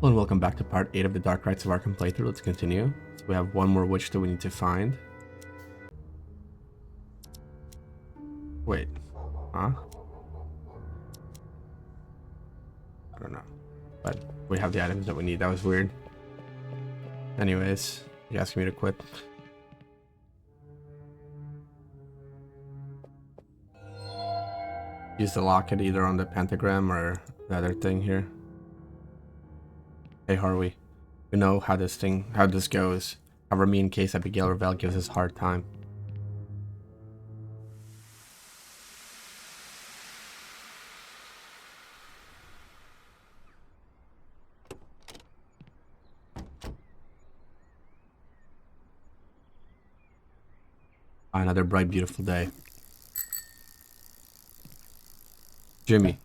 Hello and welcome back to part 8 of the Dark Rites of Arkham playthrough. Let's continue. So we have one more witch that we need to find. Wait. Huh? I don't know. But we have the items that we need. That was weird. Anyways, you're asking me to quit. Use the locket either on the pentagram or the other thing here. Hey Harvey. We know how this goes. Cover me in case Abigail Revell gives us a hard time. Another bright, beautiful day. Jimmy,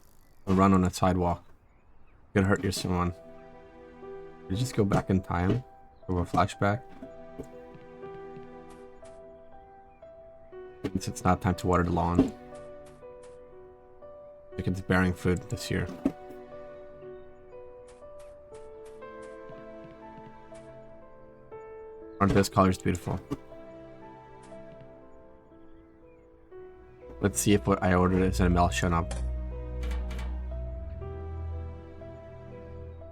a run on a sidewalk. Could hurt your someone. Did you just go back in time? Or a flashback? Since it's not time to water the lawn. Like it's bearing fruit this year. Aren't those colors beautiful? Let's see if what I ordered is in a mail shown up.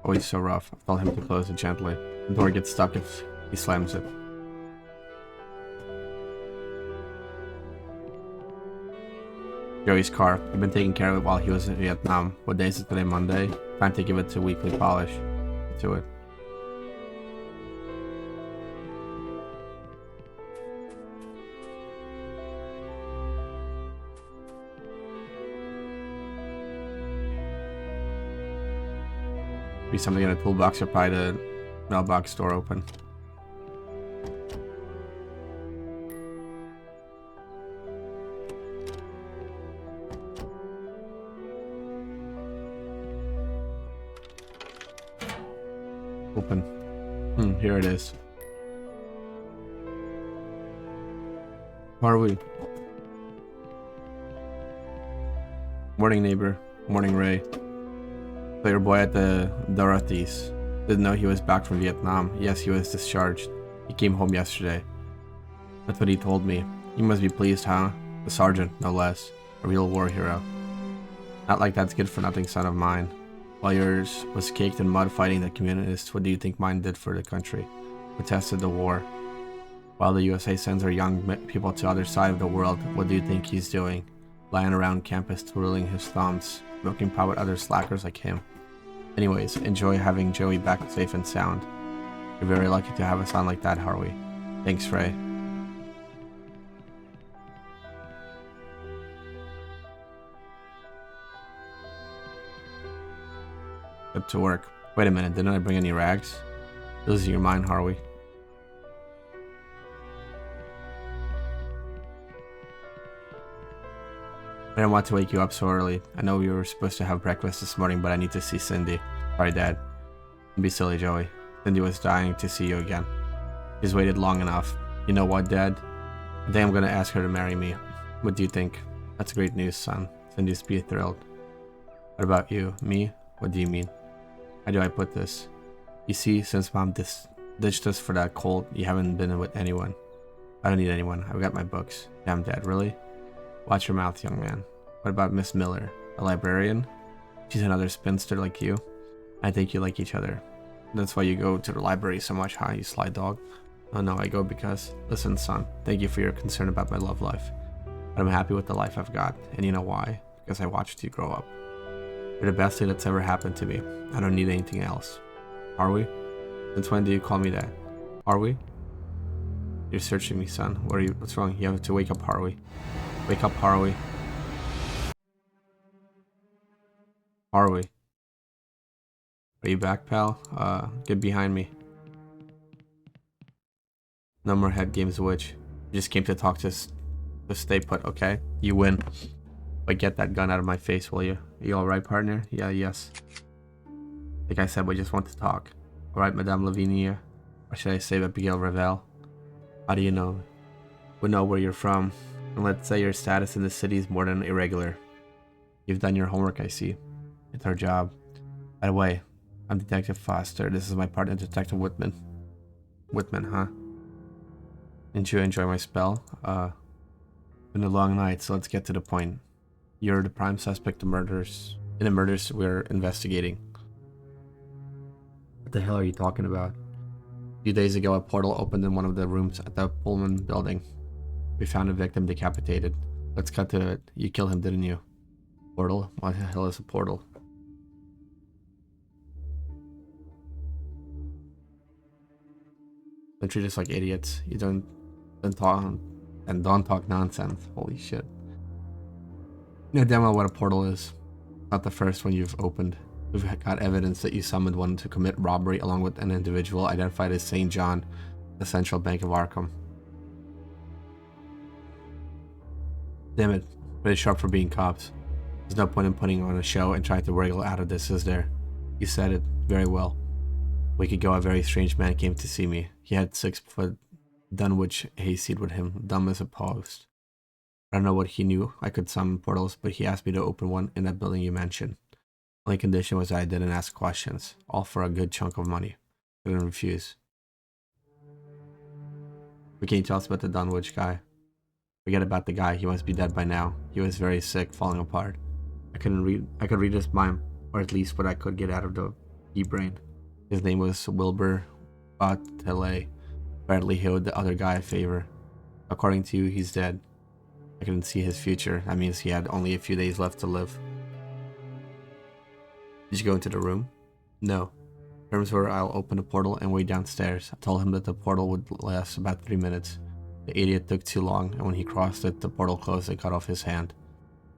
Oh, he's so rough. I tell him to close it gently. The door gets stuck if he slams it. Joey's car. I've been taking care of it while he was in Vietnam. What day is it today? Monday? Time to give it a weekly polish. To it. Be something in a toolbox or probably the mailbox door open. Open. Here it is. How are we? Morning, neighbor. Morning, Ray. So your boy at the Dorothy's. Didn't know he was back from Vietnam. Yes, he was discharged. He came home yesterday. That's what he told me. You must be pleased, huh? The sergeant, no less. A real war hero. Not like that's good for nothing son of mine. While yours was caked in mud fighting the communists, what do you think mine did for the country? Protested the war. While the USA sends our young people to the other side of the world, what do you think he's doing? Lying around campus twirling his thumbs, smoking pot with other slackers like him. Anyways, enjoy having Joey back safe and sound. You're very lucky to have a son like that, Harvey. Thanks, Ray. Up to work. Wait a minute, didn't I bring any rags? Losing your mind, Harvey. I didn't want to wake you up so early. I know we were supposed to have breakfast this morning, but I need to see Cindy. Sorry, Dad. Don't be silly, Joey. Cindy was dying to see you again. She's waited long enough. You know what, Dad? I think I'm gonna ask her to marry me. What do you think? That's great news, son. Cindy's be thrilled. What about you? Me? What do you mean? How do I put this? You see, since Mom ditched us for that cold, you haven't been with anyone. I don't need anyone. I've got my books. Damn, Dad, really? Watch your mouth, young man. What about Miss Miller? A librarian? She's another spinster like you. I think you like each other. That's why you go to the library so much, huh, you sly dog? Oh no, I go because... Listen, son, thank you for your concern about my love life. But I'm happy with the life I've got. And you know why? Because I watched you grow up. You're the best thing that's ever happened to me. I don't need anything else. Are we? Since when do you call me that? Are we? You're searching me, son. What's wrong? You have to wake up, Harvey. Wake up, Harvey. Harvey. Are you back, pal? Get behind me. No more head games, witch. You just came to talk to us. Just stay put, okay? You win. But get that gun out of my face, will you? Are you alright, partner? Yeah, yes. Like I said, we just want to talk. Alright, Madame Lavinia? Or should I say Abigail Revell? How do you know? We know where you're from. And let's say your status in the city is more than irregular. You've done your homework, I see. It's our job. By the way, I'm Detective Foster. This is my partner, Detective Whitman. Whitman, huh? Didn't you enjoy my spell? Been a long night, so let's get to the point. You're the prime suspect in the murders we're investigating. What the hell are you talking about? A few days ago, a portal opened in one of the rooms at the Pullman building. We found a victim decapitated. Let's cut to it. You killed him, didn't you? Portal? What the hell is a portal? Don't treat us like idiots. You don't talk nonsense. Holy shit. You know damn well what a portal is. Not the first one you've opened. We've got evidence that you summoned one to commit robbery along with an individual identified as St. John, the Central Bank of Arkham. Damn it. Pretty sharp for being cops. There's no point in putting on a show and trying to wriggle out of this, is there? You said it very well. A week ago, a very strange man came to see me. He had 6-foot Dunwich hayseed with him, dumb as a post. I don't know what he knew. I could summon portals, but he asked me to open one in that building you mentioned. Only condition was that I didn't ask questions, all for a good chunk of money. I couldn't refuse. But can you tell us about the Dunwich guy? Forget about the guy. He must be dead by now. He was very sick, falling apart. I could read his mind, or at least what I could get out of the brain. His name was Wilbur Batelet. Apparently he owed the other guy a favor. According to you, he's dead. I couldn't see his future. That means he had only a few days left to live. Did you go into the room? No. Terms were I'll open a portal and wait downstairs. I told him that the portal would last about 3 minutes. The idiot took too long, and when he crossed it, the portal closed and cut off his hand.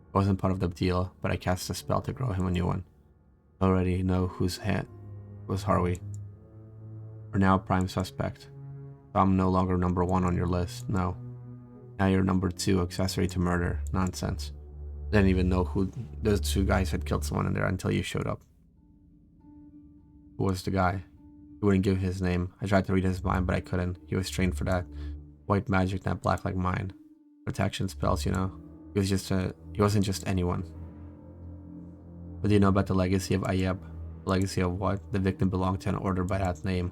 It wasn't part of the deal, but I cast a spell to grow him a new one. I already know whose hand was Harvey. We're now a prime suspect. So I'm no longer number 1 on your list, no. Now you're number 2, accessory to murder. Nonsense. Didn't even know who those 2 guys had killed someone in there until you showed up. Who was the guy? He wouldn't give his name. I tried to read his mind, but I couldn't. He was trained for that. White magic, not black like mine. Protection spells, you know. He wasn't just anyone. What do you know about the legacy of Ayeb? The legacy of what? The victim belonged to an order by that name.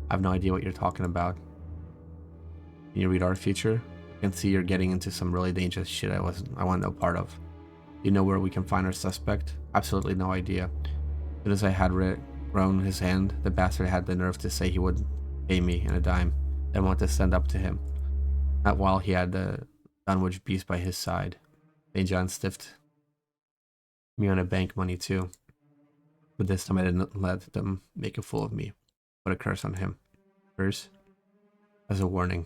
I have no idea what you're talking about. Can you read our future? I can see you're getting into some really dangerous shit I want no part of. Do you know where we can find our suspect? Absolutely no idea. As soon as I had grown his hand, the bastard had the nerve to say he would pay me in a dime. I want to stand up to him. Not while he had the Dunwich beast by his side. St. John stiffed me on a bank money too. But this time I didn't let them make a fool of me. Put a curse on him. Curse? As a warning.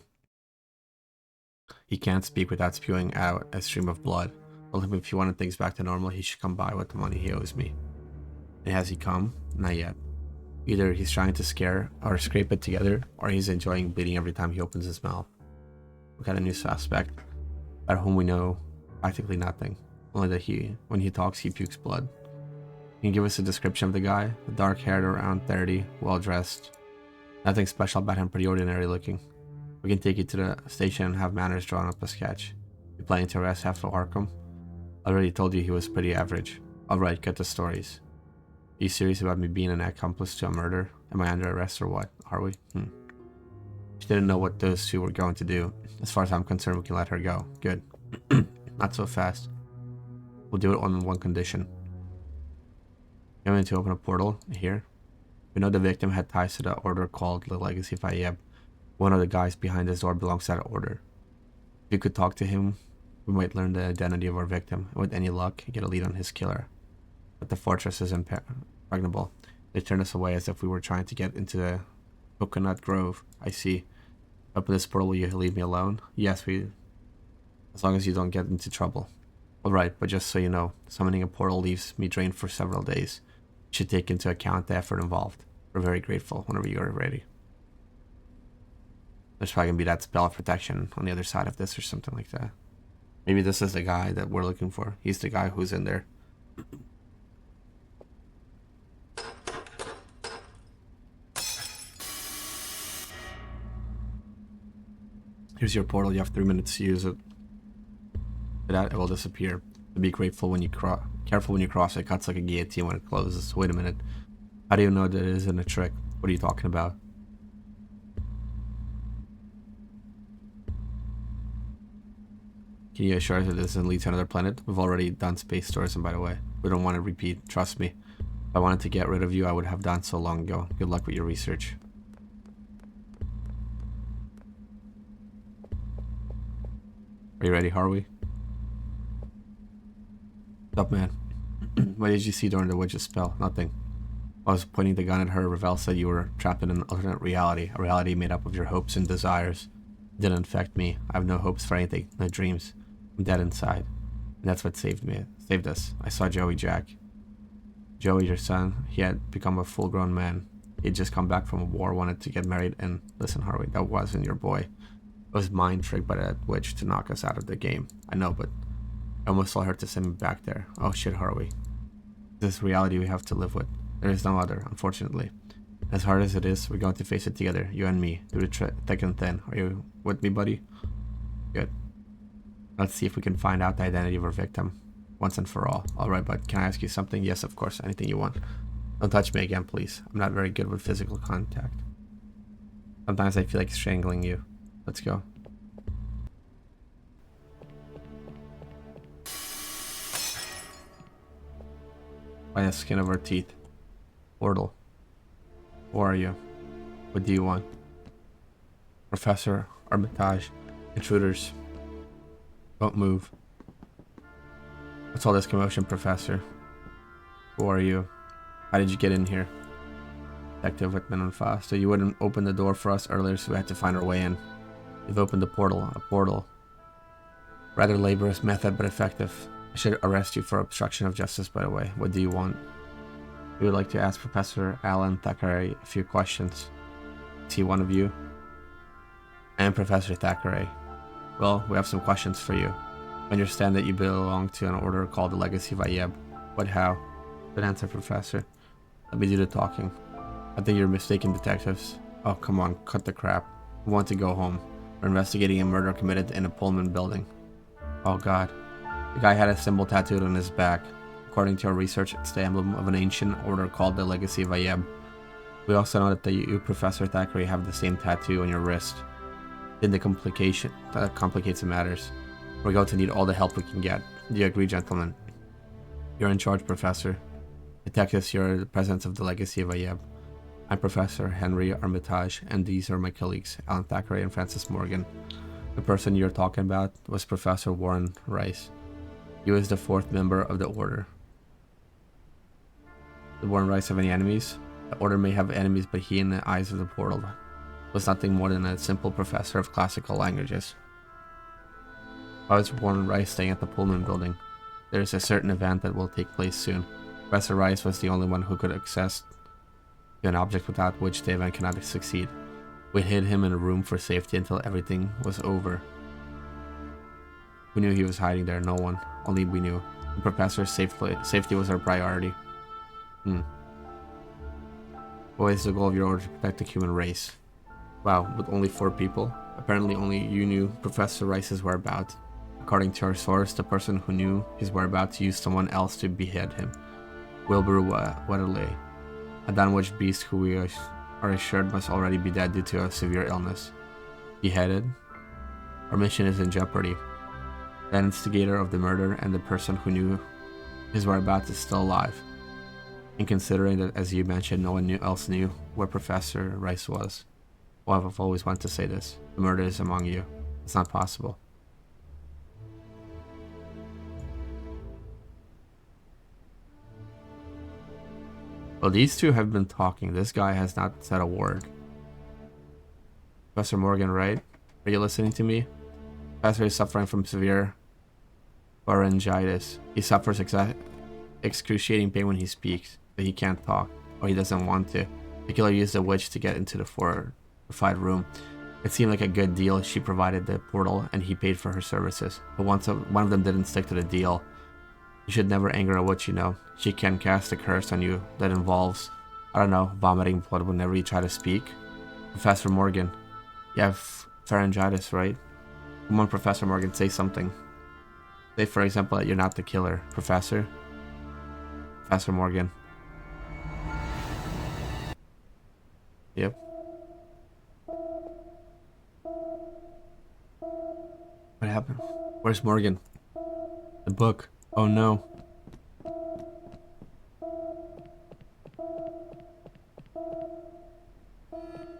He can't speak without spewing out a stream of blood. I told him if he wanted things back to normal, he should come by with the money he owes me. And has he come? Not yet. Either he's trying to scare or scrape it together, or he's enjoying bleeding every time he opens his mouth. We got a new suspect, about whom we know practically nothing. Only that when he talks, he pukes blood. Can you give us a description of the guy? Dark-haired, around 30, well-dressed. Nothing special about him, pretty ordinary looking. We can take you to the station and have Manners drawn up a sketch. You planning to arrest half of Arkham? I already told you he was pretty average. Alright, cut the stories. Are you serious about me being an accomplice to a murder? Am I under arrest or what? Are we? She didn't know what those 2 were going to do. As far as I'm concerned, we can let her go. Good. Not so fast. We'll do it on one condition. You want me to open a portal here? We know the victim had ties to the order called the Legacy of Ayeb. One of the guys behind this door belongs to that order. If you could talk to him, we might learn the identity of our victim, and with any luck, get a lead on his killer. But the fortress is impregnable. They turned us away as if we were trying to get into the Coconut Grove. I see. Open this portal, will you leave me alone? Yes, as long as you don't get into trouble. Alright, but just so you know, summoning a portal leaves me drained for several days. You should take into account the effort involved. We're very grateful whenever you are ready. There's probably going to be that spell of protection on the other side of this or something like that. Maybe this is the guy that we're looking for. He's the guy who's in there. Here's your portal. You have 3 minutes to use it. For that, it will disappear. Be grateful when you careful when you cross it. It cuts like a guillotine when it closes. Wait a minute. How do you know that it isn't a trick? What are you talking about? Can you assure us that this doesn't lead to another planet? We've already done space tourism, by the way. We don't want to repeat, trust me. If I wanted to get rid of you, I would have done so long ago. Good luck with your research. Are you ready, Harvey? What's up, man? What did you see during the witch's spell? Nothing. I was pointing the gun at her. Revell said you were trapped in an alternate reality. A reality made up of your hopes and desires. It didn't affect me. I have no hopes for anything. No dreams. I'm dead inside. And that's what saved me. Saved us. I saw Joey Jack. Joey, your son, he had become a full-grown man. He had just come back from a war, wanted to get married, and listen, Harvey, that wasn't your boy. It was mind tricked by that witch to knock us out of the game. I know, but I almost told her to send me back there. Oh shit, Harvey. This reality we have to live with. There is no other, unfortunately. As hard as it is, we're going to face it together, you and me, through the thick and thin. Are you with me, buddy? Good. Let's see if we can find out the identity of our victim, once and for all. Alright, bud, can I ask you something? Yes, of course, anything you want. Don't touch me again, please. I'm not very good with physical contact. Sometimes I feel like strangling you. Let's go. By the skin of our teeth. Portal. Who are you? What do you want? Professor, Armitage, intruders. Don't move. What's all this commotion, Professor? Who are you? How did you get in here? Detective Whitman and Fast. So you wouldn't open the door for us earlier, so we had to find our way in. You've opened a portal. Rather laborious method, but effective. I should arrest you for obstruction of justice, by the way. What do you want? We would like to ask Professor Alan Thackeray a few questions. Is he one of you? I am Professor Thackeray. Well, we have some questions for you. I understand that you belong to an order called the Legacy of Ayeb. What, how? Good answer, Professor. Let me do the talking. I think you're mistaken, detectives. Oh, come on, cut the crap. We want to go home. We're investigating a murder committed in a Pullman building. Oh god. The guy had a symbol tattooed on his back. According to our research, it's the emblem of an ancient order called the Legacy of Ayeb. We also know that you, Professor Thackeray, have the same tattoo on your wrist. Then that complicates the matters. We're going to need all the help we can get. Do you agree, gentlemen? You're in charge, Professor. Detectives, you're the presidents of the Legacy of Ayeb. I'm Professor Henry Armitage, and these are my colleagues, Alan Thackeray and Francis Morgan. The person you're talking about was Professor Warren Rice. He was the fourth member of the Order. Did Warren Rice have any enemies? The Order may have enemies, but he, in the eyes of the portal, was nothing more than a simple professor of classical languages. Why was Warren Rice staying at the Pullman building? There is a certain event that will take place soon. Professor Rice was the only one who could access an object without which the event cannot succeed. We hid him in a room for safety until everything was over. We knew he was hiding there, no one. Only we knew. The professor's safety was our priority. What is the goal of your order to protect the human race? Wow, with only 4 people? Apparently only you knew Professor Rice's whereabouts. According to our source, the person who knew his whereabouts used someone else to behead him. Wilbur Weatherly, a Dunwich beast who we are assured must already be dead due to a severe illness. Beheaded? Our mission is in jeopardy. The instigator of the murder and the person who knew his whereabouts is still alive. And considering that, as you mentioned, no one else knew where Professor Rice was. Well, I've always wanted to say this. The murder is among you. It's not possible. Well, these two have been talking. This guy has not said a word. Professor Morgan, right? Are you listening to me? Professor is suffering from severe pharyngitis. He suffers excruciating pain when he speaks, but he can't talk, or he doesn't want to. The killer used a witch to get into the fortified room. It seemed like a good deal. She provided the portal, and he paid for her services. But one of them didn't stick to the deal. You should never anger a witch, you know. She can cast a curse on you that involves, I don't know, vomiting blood whenever you try to speak. Professor Morgan, you have pharyngitis, right? Come on, Professor Morgan, say something. Say, for example, that you're not the killer, Professor. Professor Morgan. Yep. What happened? Where's Morgan? The book. Oh no.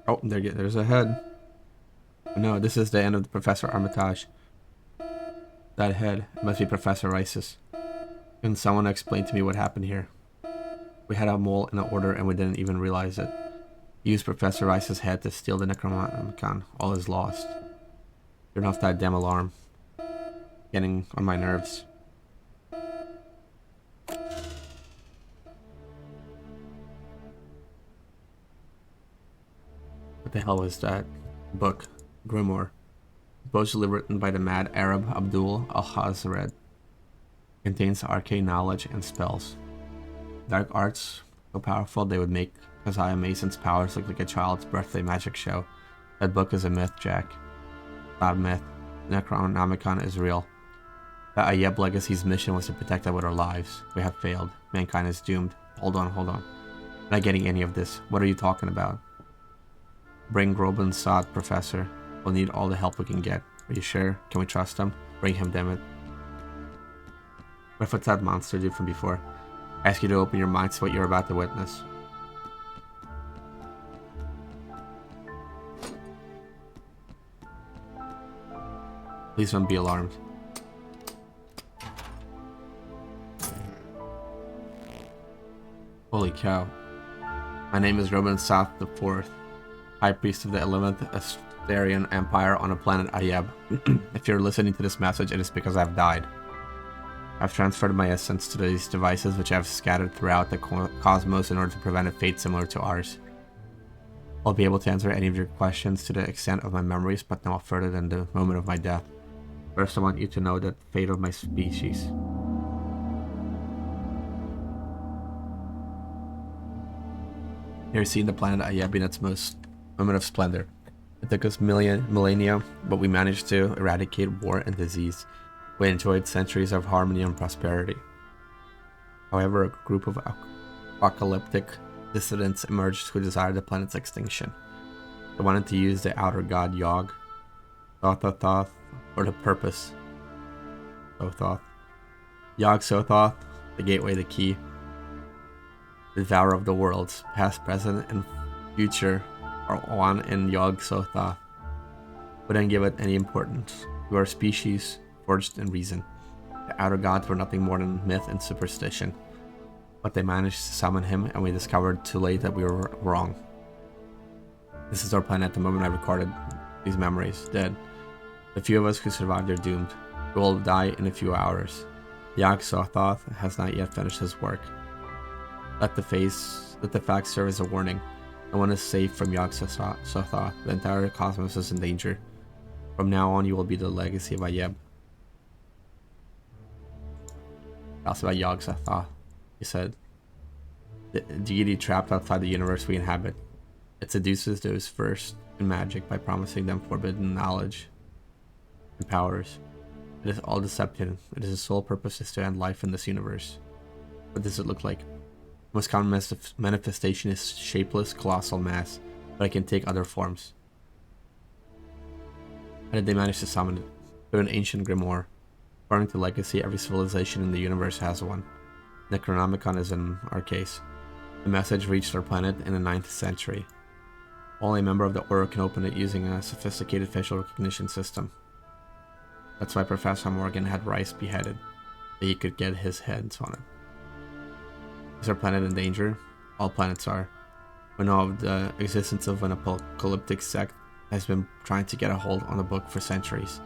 Oh, there's a head. No, this is the end of the Professor Armitage. That head must be Professor Rice's. Can someone explain to me what happened here? We had a mole in an order and we didn't even realize it. He used Professor Rice's head to steal the Necronomicon. All is lost. Turn off that damn alarm. Getting on my nerves. What the hell was that? Book. Grimoire. Supposedly written by the mad Arab Abdul al-Hazred. Contains arcane knowledge and spells. Dark arts, so powerful they would make Keziah Mason's powers look like a child's birthday magic show. That book is a myth, Jack. Not a myth. Necronomicon is real. The Ayeb Legacy's mission was to protect us with our lives. We have failed. Mankind is doomed. Hold on. I'm not getting any of this. What are you talking about? Bring Yog-Sothoth, Professor. We'll need all the help we can get. Are you sure? Can we trust him? Bring him, damn it. What's that monster dude from before? I ask you to open your minds to what you're about to witness. Please don't be alarmed. Holy cow. My name is Yog-Sothoth IV, High Priest of the 11th Astarian Empire on the planet Ayeb. If you're listening to this message, it is because I've died. I've transferred my essence to these devices which I have scattered throughout the cosmos in order to prevent a fate similar to ours. I'll be able to answer any of your questions to the extent of my memories, but no further than the moment of my death. First, I want you to know the fate of my species. Here, seeing the planet Ayeb in its most moment of splendor. It took us millennia, but we managed to eradicate war and disease. We enjoyed centuries of harmony and prosperity. However, a group of apocalyptic dissidents emerged who desired the planet's extinction. They wanted to use the outer god Yog-Sothoth for the purpose. Yog-Sothoth, the gateway, the key, the devourer of the worlds, past, present, and future, are one in Yog-Sothoth. We didn't give it any importance. We are a species forged in reason. The outer gods were nothing more than myth and superstition. But they managed to summon him, and we discovered too late that we were wrong. This is our planet at the moment I recorded these memories, dead. The few of us who survived are doomed. We will die in a few hours. Yog-Sothoth has not yet finished his work. Let the facts serve as a warning. No one is safe from Yog-Sothoth. The entire cosmos is in danger. From now on, you will be the legacy of Ayeb. Also about Yog-Sothoth, he said. The deity trapped outside the universe we inhabit. It seduces those first in magic by promising them forbidden knowledge and powers. It is all deception. It is its sole purpose is to end life in this universe. What does it look like? The most common manifestation is shapeless, colossal mass, but it can take other forms. How did they manage to summon it? Through an ancient grimoire. According to legacy, every civilization in the universe has one. Necronomicon is in our case. The message reached our planet in the 9th century. Only a member of the Order can open it using a sophisticated facial recognition system. That's why Professor Morgan had Rice beheaded, that he could get his hands on it. Is our planet in danger? All planets are. We know of the existence of an apocalyptic sect that has been trying to get a hold on the book for centuries.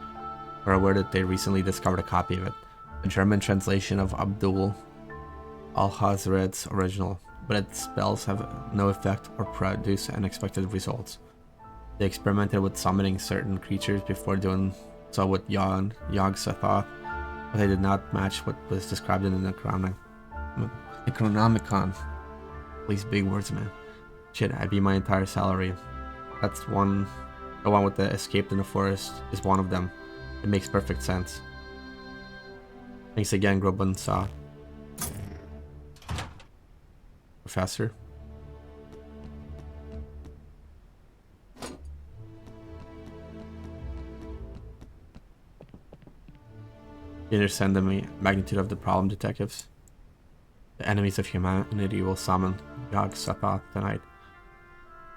We're aware that they recently discovered a copy of it, a German translation of Abdul al-Hazred's original, but its spells have no effect or produce unexpected results. They experimented with summoning certain creatures before doing so with Yog-Sothoth, but they did not match what was described in the Necronomicon. These big words, man. Shit, I beat my entire salary. That's one. The one with the escaped in the forest is one of them. It makes perfect sense. Thanks again, Yog-Sothoth. Professor? You understand the magnitude of the problem, detectives? The enemies of humanity will summon Yog-Sothoth tonight.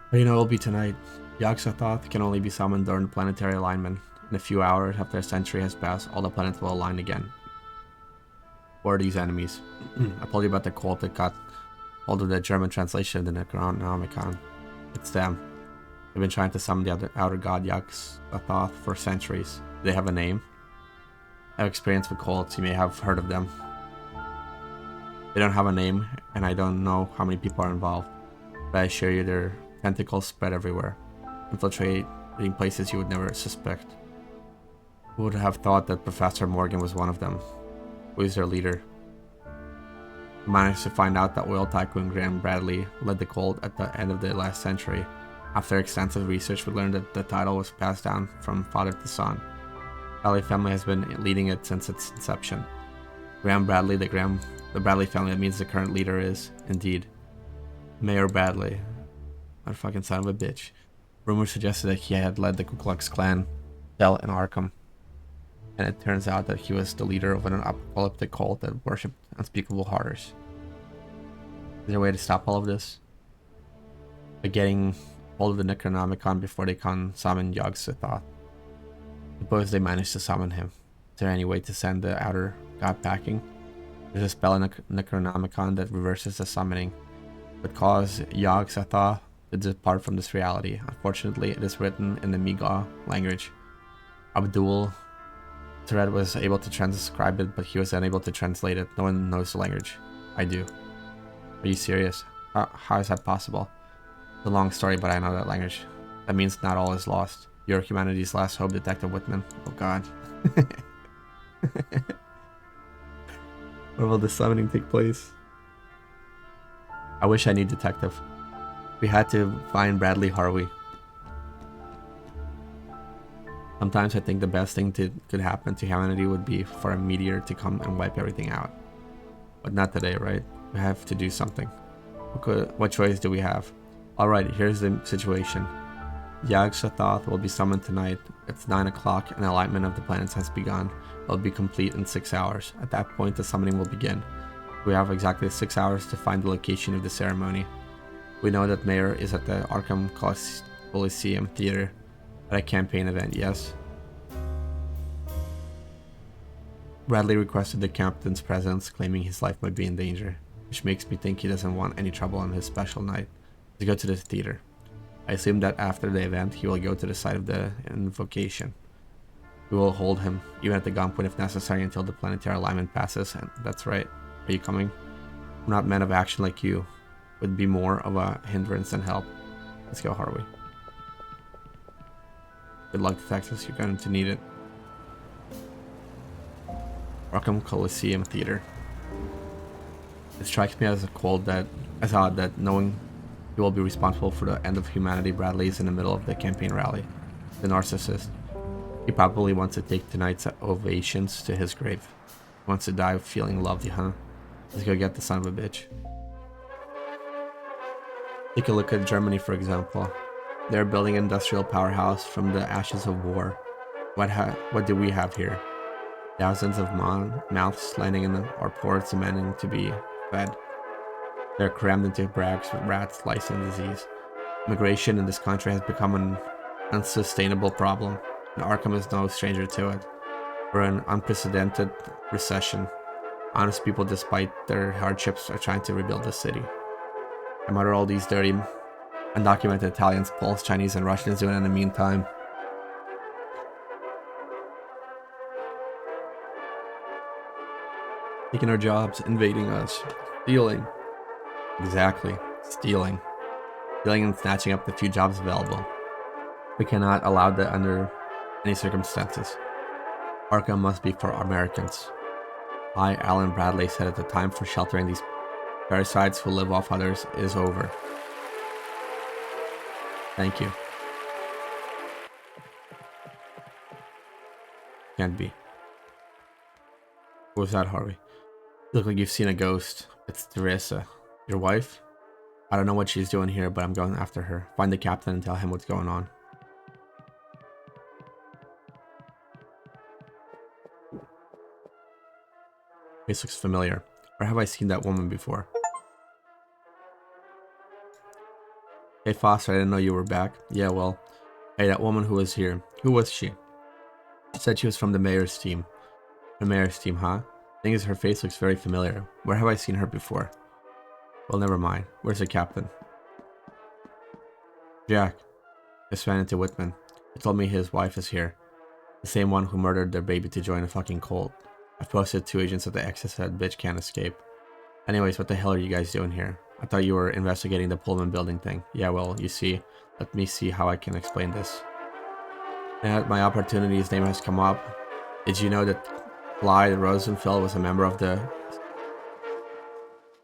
But you know it'll be tonight. Yog-Sothoth can only be summoned during planetary alignment. In a few hours after a century has passed, all the planets will align again. What are these enemies? I told you about the cult that got hold of the German translation of the Necronomicon. It's them. They've been trying to summon the outer god Yog-Sothoth for centuries. Do they have a name? I have experience with cults, you may have heard of them. They don't have a name, and I don't know how many people are involved. But I assure you their tentacles spread everywhere, infiltrating places you would never suspect. Who would have thought that Professor Morgan was one of them? Who is their leader? We managed to find out that oil tycoon Graham Bradley led the cult at the end of the last century. After extensive research, we learned that the title was passed down from father to son. The Bradley family has been leading it since its inception. Graham Bradley, the Bradley family, that means the current leader is, indeed, Mayor Bradley. What a fucking son of a bitch. Rumors suggested that he had led the Ku Klux Klan cell in Arkham. And it turns out that he was the leader of an apocalyptic cult that worshipped unspeakable horrors. Is there a way to stop all of this? By getting hold of the Necronomicon before they can summon Yog-Sothoth. Suppose they managed to summon him. Is there any way to send the outer god packing? There's a spell in Necronomicon that reverses the summoning, but cause Yog-Sothoth to depart from this reality. Unfortunately, it is written in the Miga language. Abdul Thread was able to transcribe it, but he was unable to translate it. No one knows the language. I do. Are you serious? How is that possible? It's a long story, but I know that language. That means not all is lost. You're humanity's last hope, Detective Whitman. Oh god. Where will the summoning take place? I wish I knew, Detective. We had to find Bradley Harvey. Sometimes I think the best thing could happen to humanity would be for a meteor to come and wipe everything out. But not today, right? We have to do something. What choice do we have? Alright, here's the situation. Yog-Sothoth will be summoned tonight. It's 9 o'clock and the alignment of the planets has begun. It will be complete in 6 hours. At that point, the summoning will begin. We have exactly 6 hours to find the location of the ceremony. We know that Mayor is at the Arkham Coliseum Theater at a campaign event, yes? Bradley requested the captain's presence, claiming his life might be in danger, which makes me think he doesn't want any trouble on his special night. Let's go to the theater. I assume that after the event, he will go to the site of the invocation. We will hold him, even at the gunpoint if necessary, until the planetary alignment passes, and that's right. Are you coming? I'm not men of action like you. Would be more of a hindrance than help. Let's go, Harvey. Good luck, Texas. You're going to need it. Arkham Coliseum Theater. It strikes me as odd that knowing he will be responsible for the end of humanity, Bradley is in the middle of the campaign rally. The narcissist. He probably wants to take tonight's ovations to his grave. He wants to die feeling loved, huh? Let's go get the son of a bitch. Take a look at Germany, for example. They're building an industrial powerhouse from the ashes of war. What do we have here? Thousands of mouths landing in our ports demanding to be fed. They're crammed into barracks with rats, lice, and disease. Immigration in this country has become an unsustainable problem, and Arkham is no stranger to it. We're in an unprecedented recession. Honest people, despite their hardships, are trying to rebuild the city. And what are all these dirty, undocumented Italians, Poles, Chinese, and Russians doing in the meantime? Taking our jobs, invading us, stealing. Exactly, stealing. Stealing and snatching up the few jobs available. We cannot allow that under any circumstances. Arkham must be for Americans. I, Alan Bradley, said at the time for sheltering these parasites who live off others is over. Thank you. Can't be. What was that, Harvey? You look like you've seen a ghost. It's Teresa. Your wife? I don't know what she's doing here, but I'm going after her. Find the captain and tell him what's going on. Face looks familiar. Where have I seen that woman before? Hey Foster, I didn't know you were back. Yeah, well, hey, that woman who was here. Who was she? She said she was from the mayor's team. The mayor's team, huh? Thing is, her face looks very familiar. Where have I seen her before? Well, never mind. Where's the captain? Jack. Just ran into Whitman. He told me his wife is here. The same one who murdered their baby to join a fucking cult. I've posted 2 agents at the exit so that bitch can't escape. Anyways, what the hell are you guys doing here? I thought you were investigating the Pullman building thing. Yeah, well, you see, let me see how I can explain this. At my opportunity's name has come up. Did you know that Clyde Rosenfeld was a member of the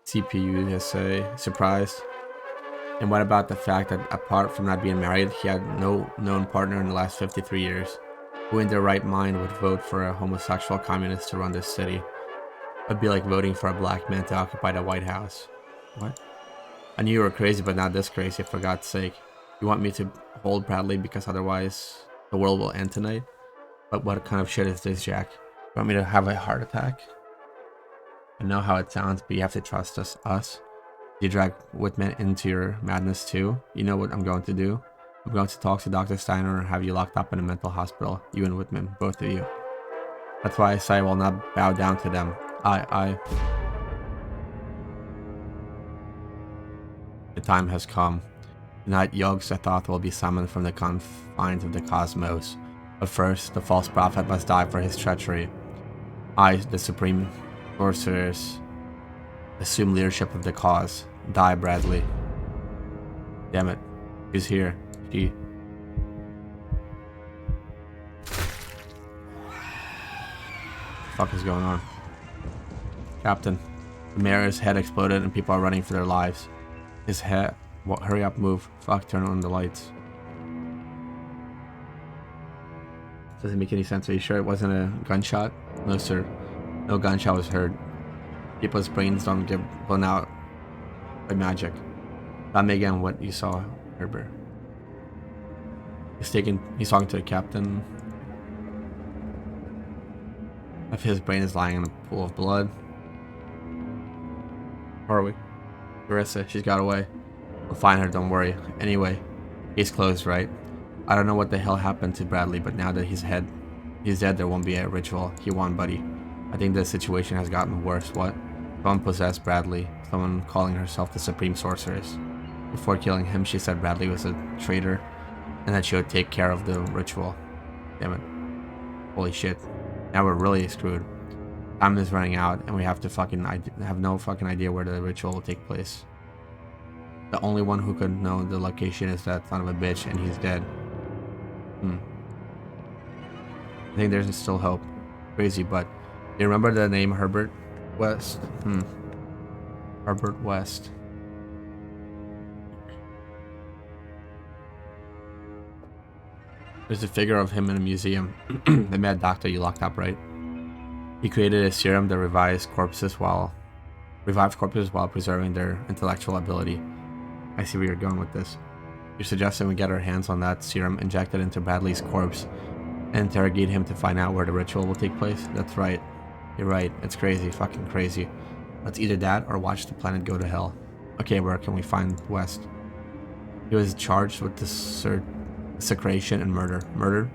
CPUSA? Surprised? And what about the fact that apart from not being married, he had no known partner in the last 53 years? Who in their right mind would vote for a homosexual communist to run this city? It'd be like voting for a black man to occupy the White House. What? I knew you were crazy, but not this crazy, for God's sake. You want me to hold Bradley because otherwise the world will end tonight? But what kind of shit is this, Jack? You want me to have a heart attack? I know how it sounds, but you have to trust us. You drag Whitman into your madness too? You know what I'm going to do? I'm going to talk to Dr. Steiner and have you locked up in a mental hospital. You and Whitman, both of you. That's why I say I will not bow down to them. The time has come. Tonight, Yog-Sothoth will be summoned from the confines of the cosmos. But first, the false prophet must die for his treachery. I, the supreme sorceress, assume leadership of the cause. Die, Bradley. Damn it. She's here. What the fuck is going on? Captain, the mayor's head exploded and people are running for their lives. His head. What? Hurry up, move. Fuck, turn on the lights. Doesn't make any sense. Are you sure it wasn't a gunshot? No, sir. No gunshot was heard. People's brains don't get blown out by magic. Tell me again what you saw, Herbert. He's talking to the captain. If his brain is lying in a pool of blood. Where are we? Carissa, she's got away. We'll find her, don't worry. Anyway, case closed, right? I don't know what the hell happened to Bradley, but now that he's dead, there won't be a ritual. He won, buddy. I think the situation has gotten worse. What? Someone possessed Bradley. Someone calling herself the Supreme Sorceress. Before killing him, she said Bradley was a traitor and that she would take care of the ritual. Damn it. Holy shit. Now we're really screwed. Time is running out and we have to have no fucking idea where the ritual will take place. The only one who could know the location is that son of a bitch, and he's dead. I think there's still hope. Crazy, but do you remember the name Herbert West? Herbert West. There's a figure of him in a museum. The mad doctor you locked up, right? He created a serum that revives corpses while preserving their intellectual ability. I see where you're going with this. You're suggesting we get our hands on that serum, inject it into Bradley's corpse, and interrogate him to find out where the ritual will take place? That's right. You're right. It's crazy. Fucking crazy. Let's either that or watch the planet go to hell. Okay, where can we find West? He was charged with desecration and murder. Murder?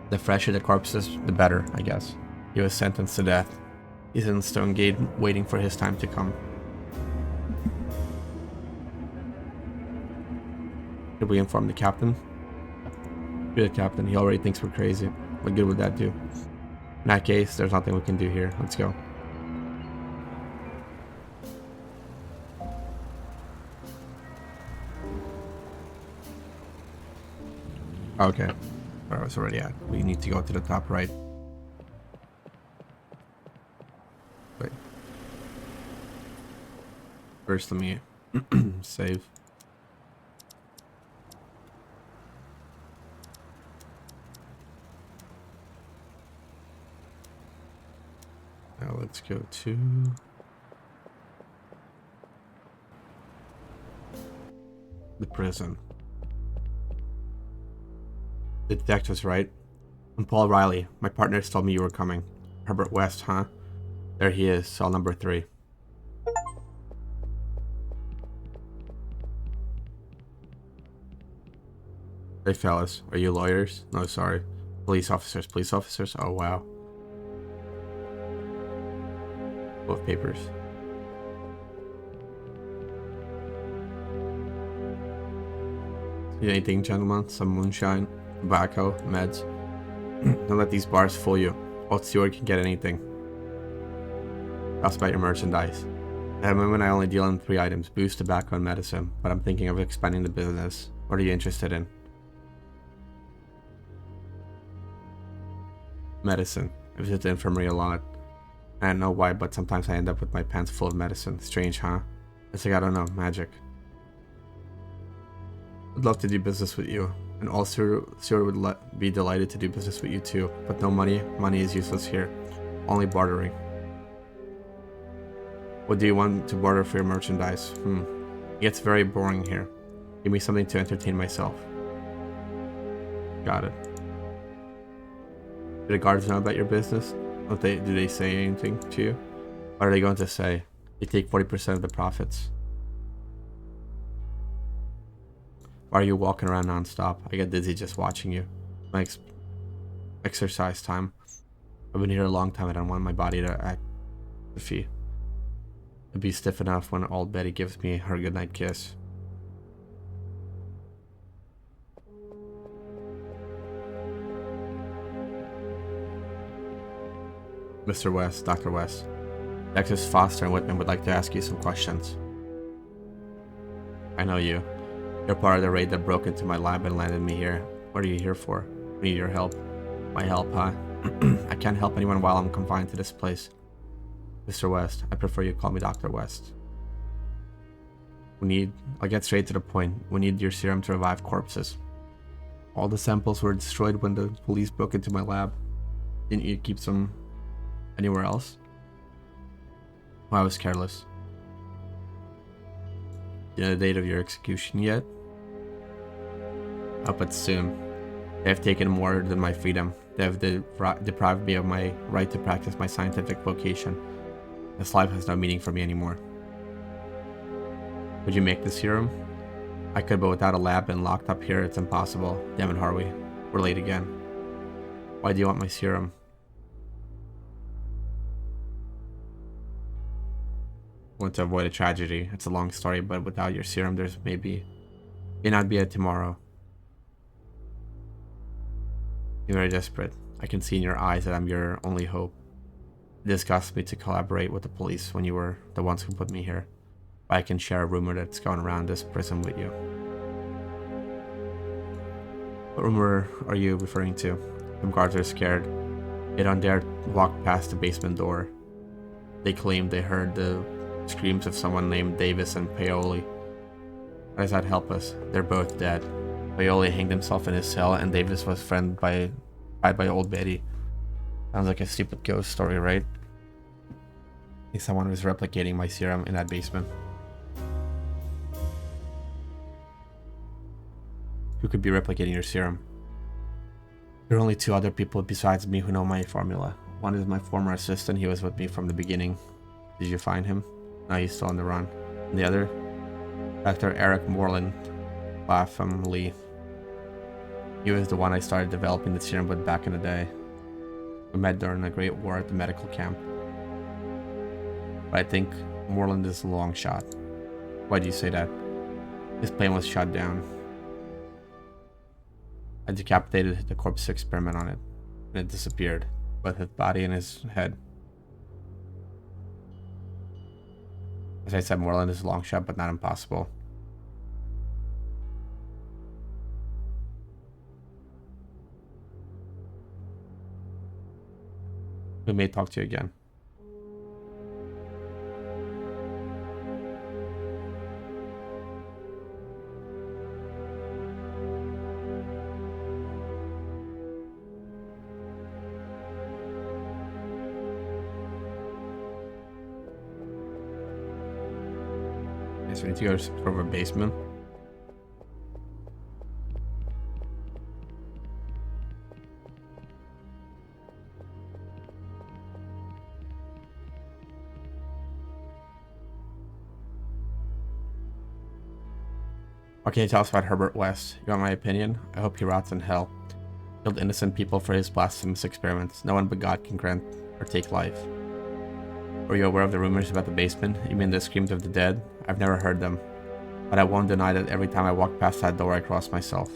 The fresher the corpses, the better, I guess. He was sentenced to death. He's in Stonegate, waiting for his time to come. Did we inform the captain? Good, Captain. He already thinks we're crazy. What good would that do? In that case, there's nothing we can do here. Let's go. Okay. Where I was already at. We need to go to the top right. Wait. First, let me save. Now let's go to the prison. The detective's right. I'm Paul Riley. My partners told me you were coming. Herbert West, huh? There he is, cell number 3. Hey fellas, are you lawyers? No, sorry. Police officers, police officers? Oh wow. Both papers. Need anything, gentlemen? Some moonshine, tobacco, meds? Don't let these bars fool you. Old Stewart can get anything. Ask about your merchandise. At the moment, I only deal in 3 items: booze, tobacco, and medicine, but I'm thinking of expanding the business. What are you interested in? Medicine. I visit the infirmary a lot. I don't know why, but sometimes I end up with my pants full of medicine. Strange, huh? It's like, I don't know, magic. I'd love to do business with you, and also Stewart would be delighted to do business with you too, but no money. Money is useless here. Only bartering. What do you want to barter for your merchandise? It gets very boring here. Give me something to entertain myself. Got it. Do the guards know about your business? Do they say anything to you? What are they going to say? They take 40% of the profits. Why are you walking around non-stop? I get dizzy just watching you. My exercise time. I've been here a long time and I don't want my body to atrophy. It'd be stiff enough when old Betty gives me her goodnight kiss. Mr. West, Dr. West. Doctors Foster and Whitman would like to ask you some questions. I know you. You're part of the raid that broke into my lab and landed me here. What are you here for? I need your help. My help, huh? I can't help anyone while I'm confined to this place. Mr. West, I prefer you call me Dr. West. I'll get straight to the point. We need your serum to revive corpses. All the samples were destroyed when the police broke into my lab. Didn't you keep some anywhere else? Well, I was careless. Do you know the date of your execution yet? Oh, but soon. They have taken more than my freedom. They have deprived me of my right to practice my scientific vocation. This life has no meaning for me anymore. Would you make the serum? I could, but without a lab and locked up here, it's impossible. Damn it, Harvey. We're late again. Why do you want my serum? I want to avoid a tragedy. It's a long story, but without your serum, may not be a tomorrow. You're very desperate. I can see in your eyes that I'm your only hope. It disgusts me to collaborate with the police when you were the ones who put me here. But I can share a rumor that's going around this prison with you. What rumor are you referring to? Some guards are scared. They don't dare walk past the basement door. They claim they heard the screams of someone named Davis and Paoli. How does that help us? They're both dead. Paoli hanged himself in his cell, and Davis was friended by old Betty. Sounds like a stupid ghost story, right? I think someone was replicating my serum in that basement. Who could be replicating your serum? There are only 2 other people besides me who know my formula. One is my former assistant. He was with me from the beginning. Did you find him? No, he's still on the run. And the other? Dr. Eric Moreland. Lapham Lee. He was the one I started developing the serum with back in the day. We met during the Great War at the medical camp. But I think Moreland is a long shot. Why do you say that? His plane was shot down. I decapitated the corpse to experiment on it, and it disappeared, both his body and his head. As I said, Moreland is a long shot, but not impossible. We may talk to you again. So we need to go from a basement. What can you tell us about Herbert West? You want my opinion? I hope he rots in hell. Killed innocent people for his blasphemous experiments. No one but God can grant or take life. Were you aware of the rumors about the basement? You mean the screams of the dead? I've never heard them. But I won't deny that every time I walk past that door I cross myself.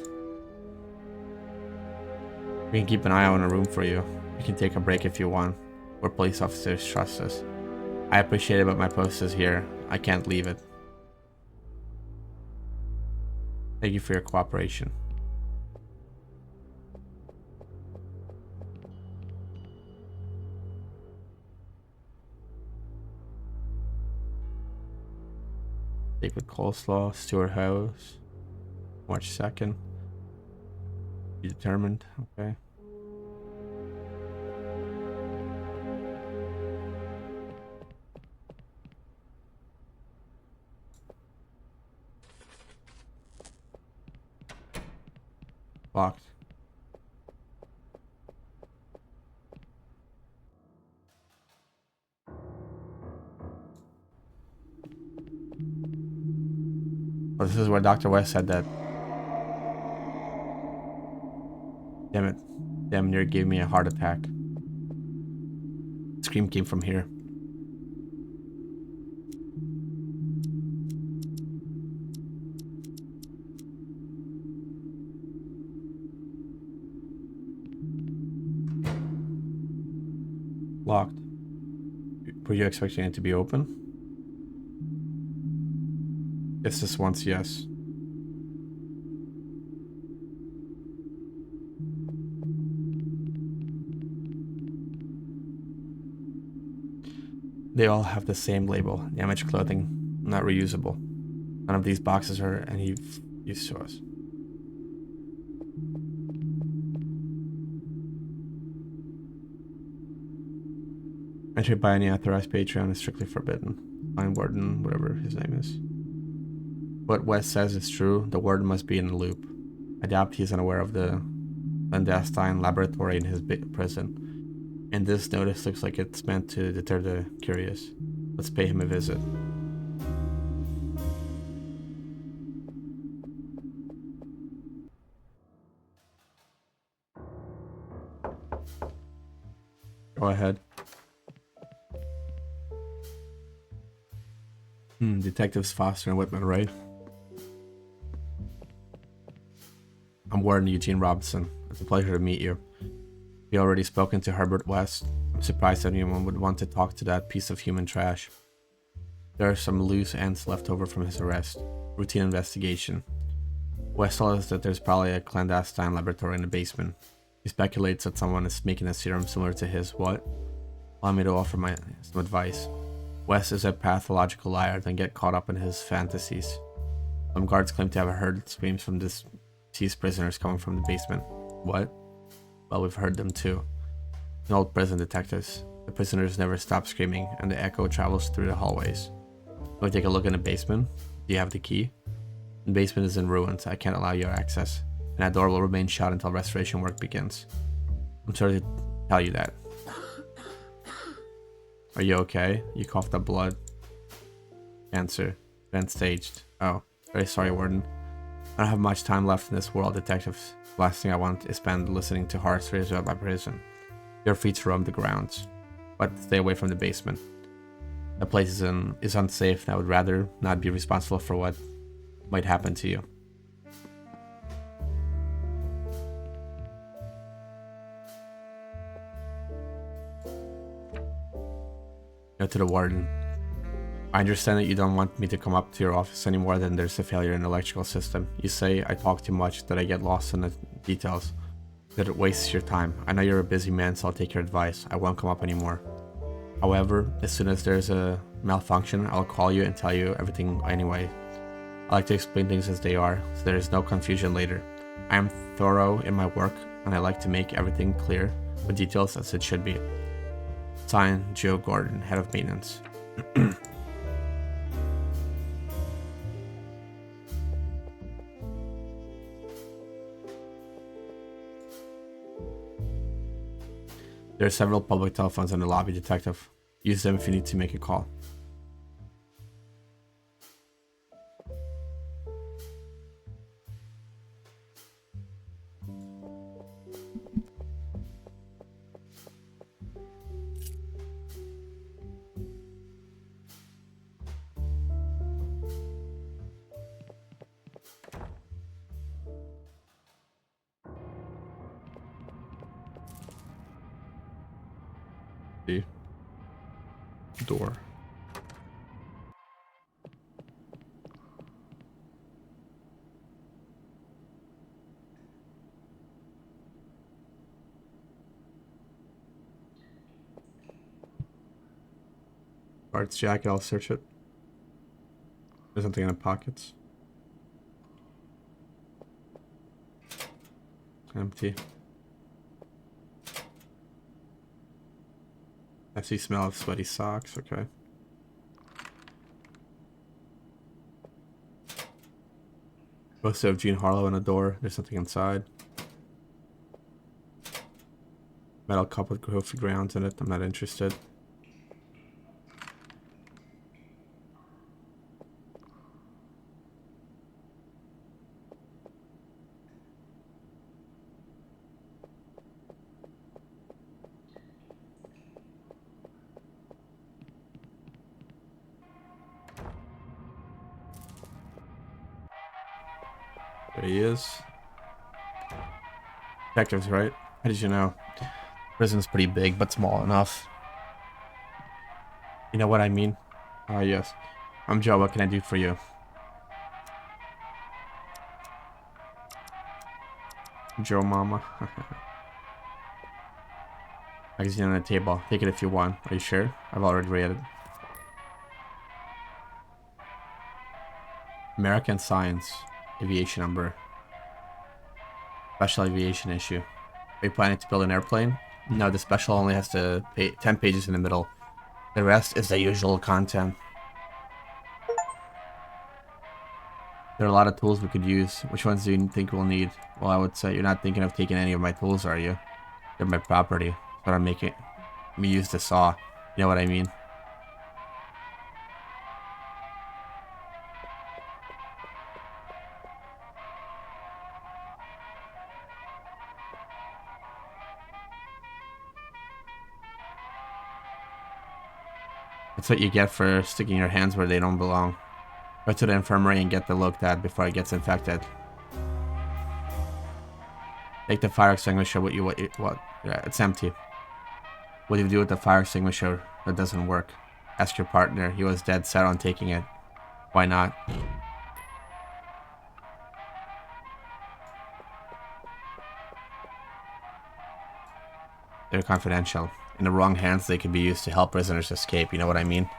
We can keep an eye on a room for you. You can take a break if you want. We're police officers, trust us. I appreciate it, but my post is here. I can't leave it. Thank you for your cooperation. Steak with coleslaw, Stewart House, March 2nd. Be determined, okay. Locked. Oh, this is where Dr. West said that. Damn it. Damn near gave me a heart attack. The scream came from here. Locked. Were you expecting it to be open? Yes, this once, yes. They all have the same label, damaged clothing, not reusable. None of these boxes are any use to us. Entry by any authorized Patreon is strictly forbidden. Fine Warden, whatever his name is. What West says is true, the Warden must be in the loop. I doubt he is unaware of the clandestine laboratory in his prison. And this notice looks like it's meant to deter the curious. Let's pay him a visit. Go ahead. Detectives Foster and Whitman, right? I'm Warden Eugene Robinson. It's a pleasure to meet you. We already spoken to Herbert West. I'm surprised anyone would want to talk to that piece of human trash. There are some loose ends left over from his arrest. Routine investigation. West told us that there's probably a clandestine laboratory in the basement. He speculates that someone is making a serum similar to his what? Allow me to offer some advice. West is a pathological liar, don't get caught up in his fantasies. Some guards claim to have heard screams from deceased prisoners coming from the basement. What? Well, we've heard them too. In old prison detectives, the prisoners never stop screaming, and the echo travels through the hallways. Can we take a look in the basement? Do you have the key? The basement is in ruins. I can't allow your access, and that door will remain shut until restoration work begins. I'm sorry to tell you that. Are you okay? You coughed up blood. Cancer. Event staged. Oh, very sorry, Warden. I don't have much time left in this world, detectives. The last thing I want is spend listening to horror stories about my prison. You're free to roam the grounds, but stay away from the basement. The place is unsafe, and I would rather not be responsible for what might happen to you. Go to the Warden. I understand that you don't want me to come up to your office anymore, then there's a failure in the electrical system. You say I talk too much, that I get lost in the details, that it wastes your time. I know you're a busy man, so I'll take your advice. I won't come up anymore. However, as soon as there's a malfunction, I'll call you and tell you everything anyway. I like to explain things as they are, so there is no confusion later. I am thorough in my work, and I like to make everything clear, with details as it should be. Signed, Joe Gordon, Head of Maintenance. There are several public telephones in the lobby, detective. Use them if you need to make a call. door. Bart's jacket, I'll search it. There's something in the pockets. Empty. I see smell of sweaty socks, okay. Poster of Jean Harlow on a door. There's something inside. Metal cup with coffee grounds in it. I'm not interested. There he is. Detectives, right? How did you know? Prison's pretty big, but small enough. You know what I mean? Ah, yes. I'm Joe. What can I do for you? Joe Mama. Magazine on the table. Take it if you want. Are you sure? I've already read it. American Science. Aviation number. Special aviation issue. Are you planning to build an airplane? No, the special only has 10 pages in the middle. The rest is the usual content. There are a lot of tools we could use. Which ones do you think we'll need? Well, I would say you're not thinking of taking any of my tools, are you? They're my property. But I'm making me use the saw. You know what I mean? That's what you get for sticking your hands where they don't belong. Go to the infirmary and get the looked at before it gets infected. Take the fire extinguisher with you. What? Yeah, it's empty. What do you do with the fire extinguisher that doesn't work? Ask your partner. He was dead set on taking it. Why not? They're confidential. In the wrong hands, they could be used to help prisoners escape. You know what I mean?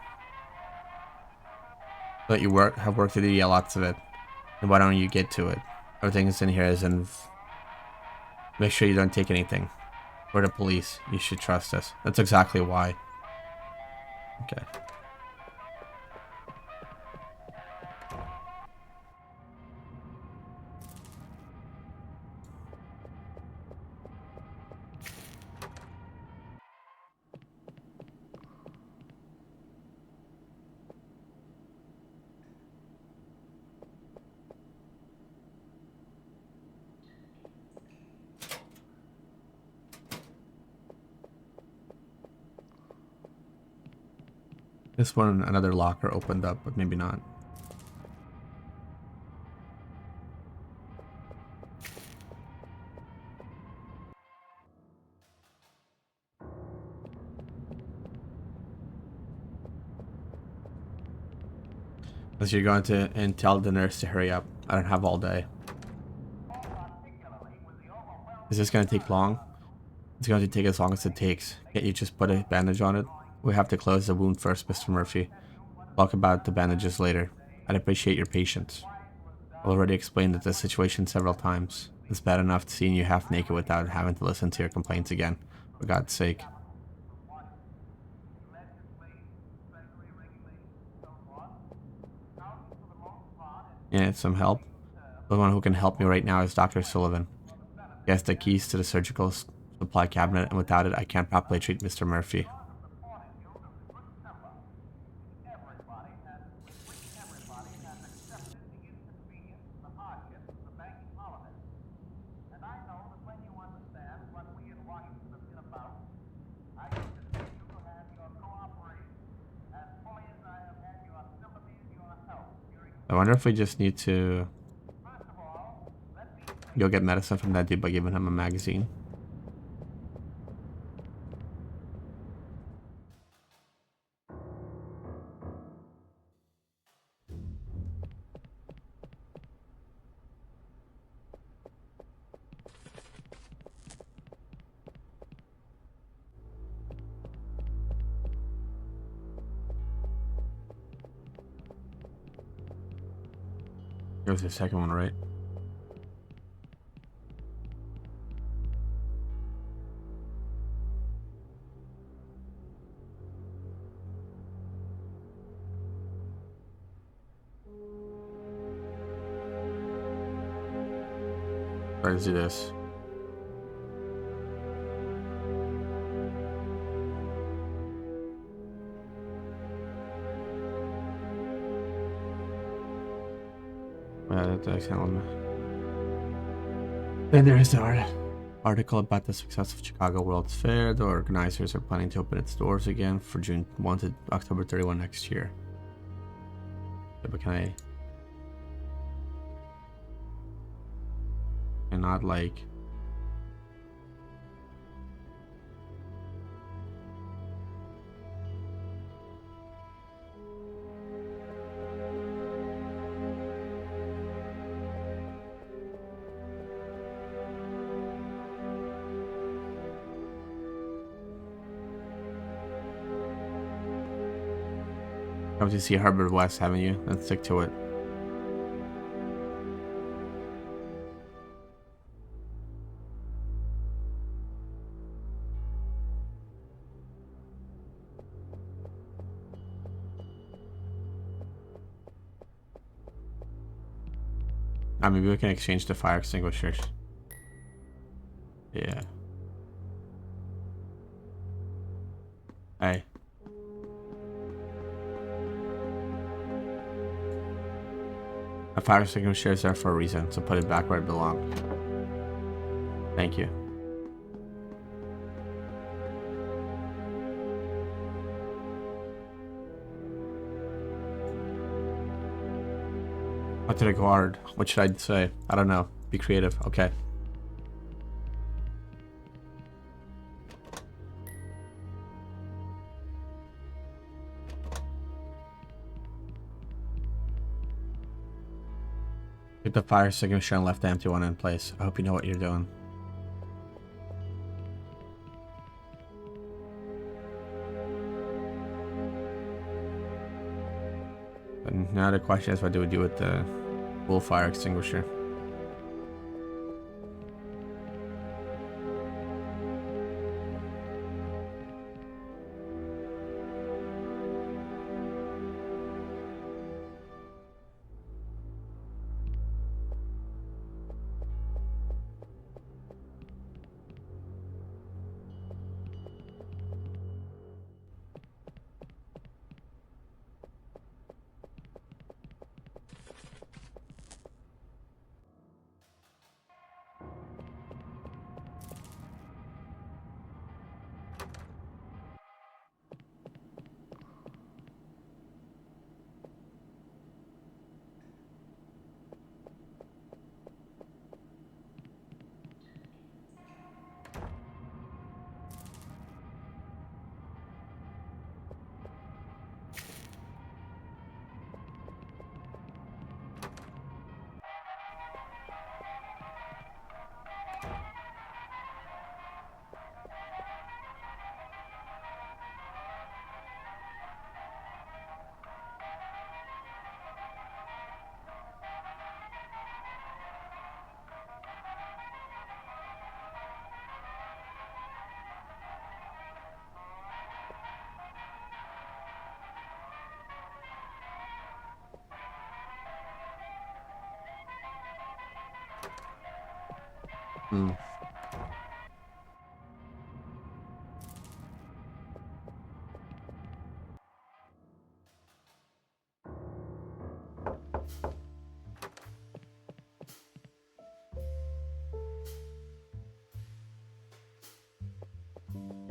But you have work to do. Yeah, lots of it. And why don't you get to it? Everything that's in here is in. Make sure you don't take anything. We're the police. You should trust us. That's exactly why. Okay. This one, another locker opened up, but maybe not. Unless you're going to and tell the nurse to hurry up. I don't have all day. Is this going to take long? It's going to take as long as it takes. Can't you just put a bandage on it? We have to close the wound first, Mr. Murphy. Talk about the bandages later. I'd appreciate your patience. I've already explained the situation several times. It's bad enough seeing you half naked without having to listen to your complaints again. For God's sake. Yeah, some help. The one who can help me right now is Dr. Sullivan. He has the keys to the surgical supply cabinet, and without it, I can't properly treat Mr. Murphy. I wonder if we just need to go get medicine from that dude by giving him a magazine. It was the second one, right? Let's do this. That's element. Then there is the article about the success of Chicago World's Fair. The organizers are planning to open its doors again for June 1 to October 31 next year. But can I cannot like come to see Herbert West, haven't you? Let's stick to it. Maybe we can exchange the fire extinguishers. Yeah. Hey. A fire extinguisher is there for a reason, so put it back where it belongs. Thank you. What did I guard? What should I say? I don't know. Be creative. Okay. Get the fire extinguisher and left the empty one in place. I hope you know what you're doing. And now the question is, what do we do with the full fire extinguisher?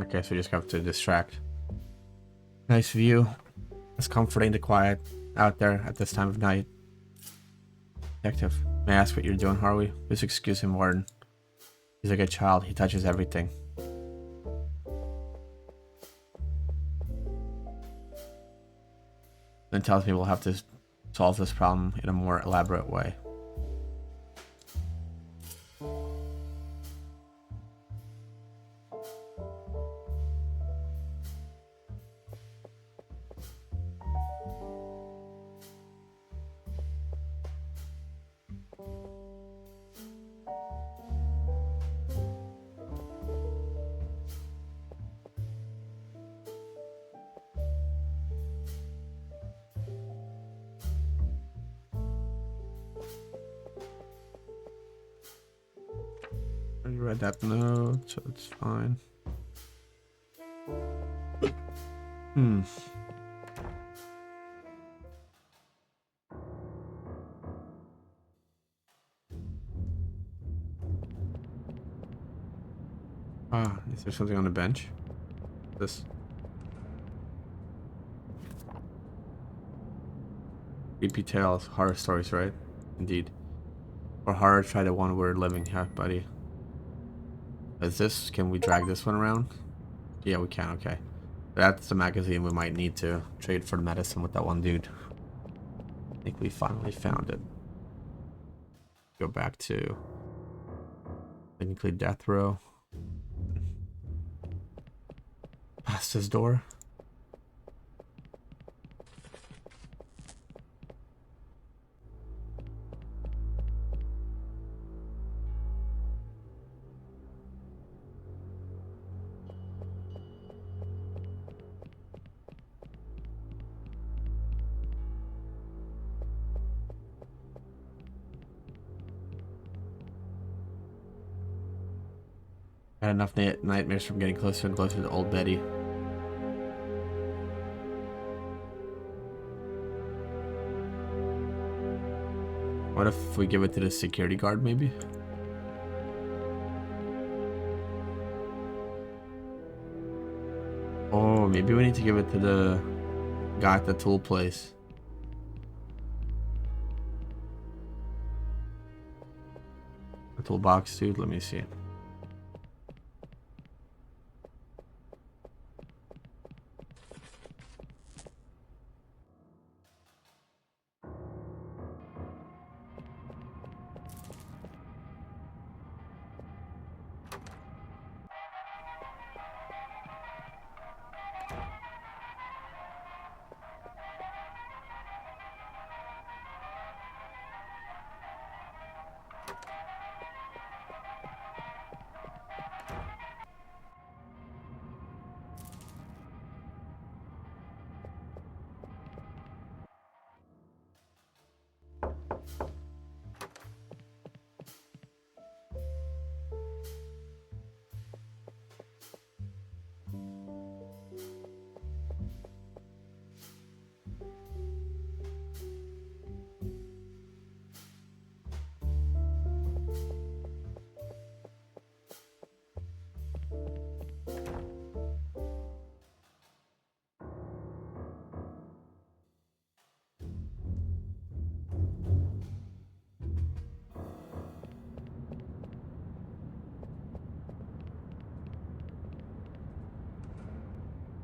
Okay, so we just have to distract. Nice view. It's comforting the quiet out there at this time of night. Detective, may I ask what you're doing, Harvey? Please excuse him, Warden. He's like a child. He touches everything. Then tells me we'll have to solve this problem in a more elaborate way. read that note, so it's fine. Ah, is there something on the bench? This creepy tales, horror stories, right? Indeed. For horror, try the one we're living here, buddy. Is this? Can we drag this one around? Yeah, we can. Okay. That's the magazine we might need to trade for the medicine with that one dude. I think we finally found it. Go back to technically death row. Past his door. Had enough nightmares from getting closer and closer to old Betty. What if we give it to the security guard, maybe? Oh, maybe we need to give it to the guy at the tool place. The toolbox, dude. Let me see.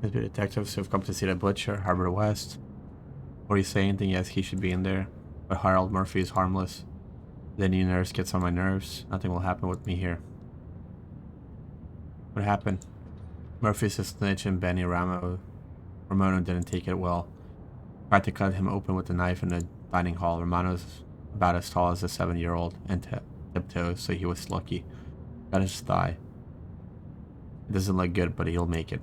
There's been detectives who have come to see the butcher, Harbor West. Before you say anything, yes, he should be in there. But Harold Murphy is harmless. The new nurse gets on my nerves. Nothing will happen with me here. What happened? Murphy's a snitch and Benny Romano didn't take it well. Tried to cut him open with a knife in the dining hall. Romano's about as tall as a 7-year-old and tiptoes, so he was lucky. Got his thigh. It doesn't look good, but he'll make it.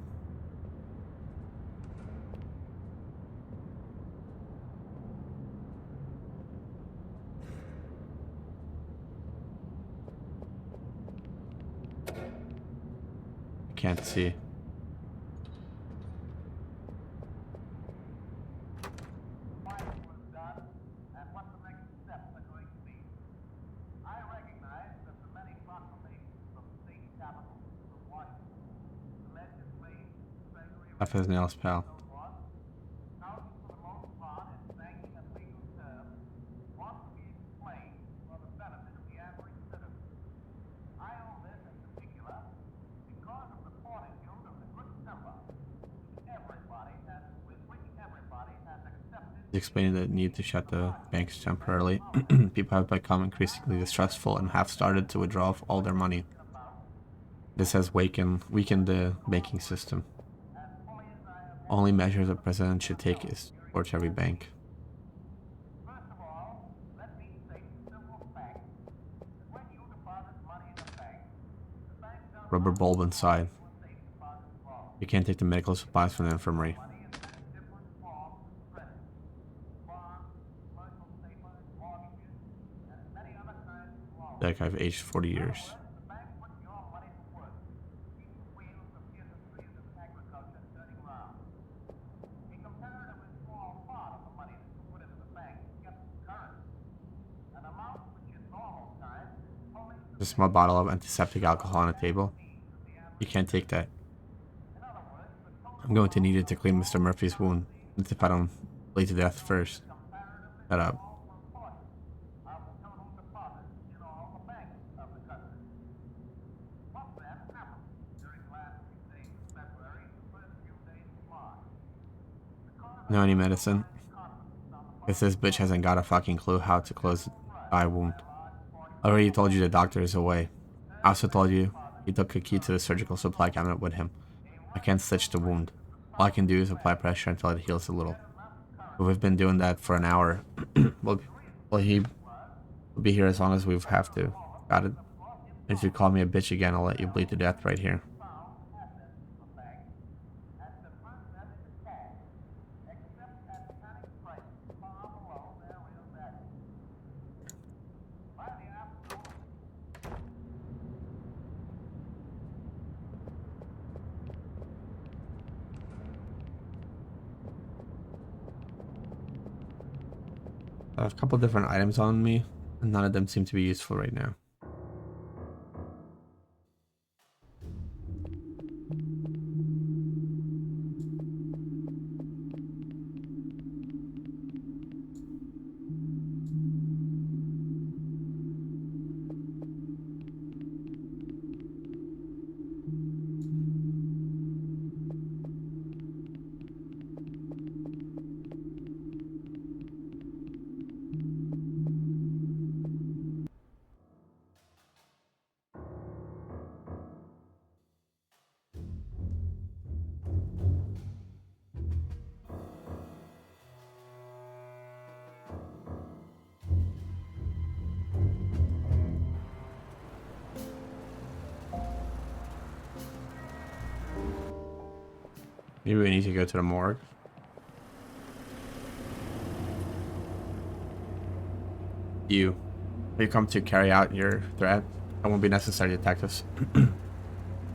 Can't see. Off his nails, pal. Explaining the need to shut the banks temporarily. People have become increasingly distrustful and have started to withdraw all their money. This has weakened the banking system. Only measures the president should take is to torch every bank. Rubber bulb inside. You can't take the medical supplies from the infirmary. Like I've aged 40 years. There's a small bottle of antiseptic alcohol on the table. You can't take that. I'm going to need it to clean Mr. Murphy's wound. That's if I don't bleed to death first. Shut up. Know any medicine? Guess this bitch hasn't got a fucking clue how to close the eye wound. I already told you the doctor is away. I also told you he took a key to the surgical supply cabinet with him. I can't stitch the wound. All I can do is apply pressure until it heals a little. But we've been doing that for an hour. well, he will be here as long as we have to. Got it? If you call me a bitch again, I'll let you bleed to death right here. I have a couple different items on me, and none of them seem to be useful right now. Maybe we need to go to the morgue. You come to carry out your threat. That won't be necessary, detectives.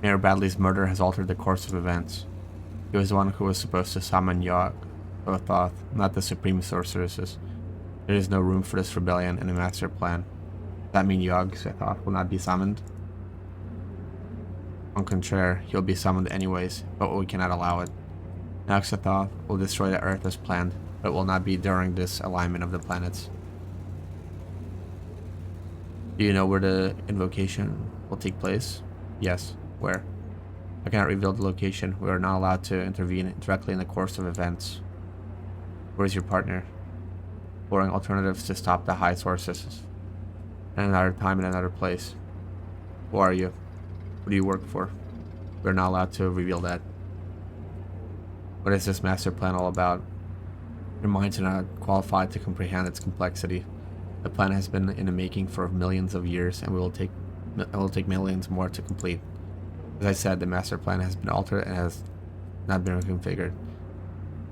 Mayor Bradley's murder has altered the course of events. He was the one who was supposed to summon Yog-Sothoth, not the Supreme Sorceresses. There is no room for this rebellion in the master plan. Does that mean Yog-Sothoth will not be summoned? On contrary, he'll be summoned anyways, but we cannot allow it. Yog-Sothoth will destroy the Earth as planned, but it will not be during this alignment of the planets. Do you know where the invocation will take place? Yes. Where? I cannot reveal the location. We are not allowed to intervene directly in the course of events. Where is your partner? Exploring alternatives to stop the high sources. At another time and another place. Who are you? What do you work for? We are not allowed to reveal that. What is this master plan all about? Your minds are not qualified to comprehend its complexity. The plan has been in the making for millions of years, and it will take millions more to complete. As I said, the master plan has been altered and has not been reconfigured.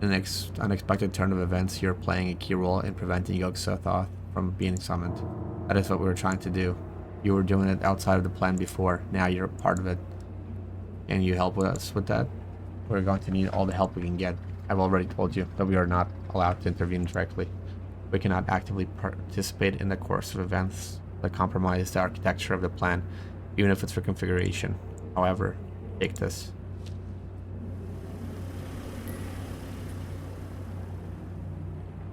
In an unexpected turn of events, you're playing a key role in preventing Yog-Sothoth from being summoned. That is what we were trying to do. You were doing it outside of the plan before. Now you're a part of it. Can you help us with that? We're going to need all the help we can get. I've already told you that we are not allowed to intervene directly. We cannot actively participate in the course of events that compromise the architecture of the plan, even if it's reconfiguration. However, take this.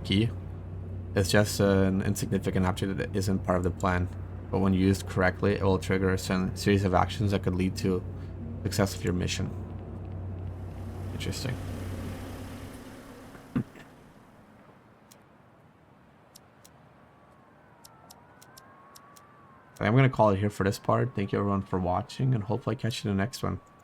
Key? It's just an insignificant object that isn't part of the plan, but when used correctly, it will trigger a series of actions that could lead to success of your mission. Interesting. I'm going to call it here for this part. Thank you everyone for watching, and hopefully I catch you in the next one.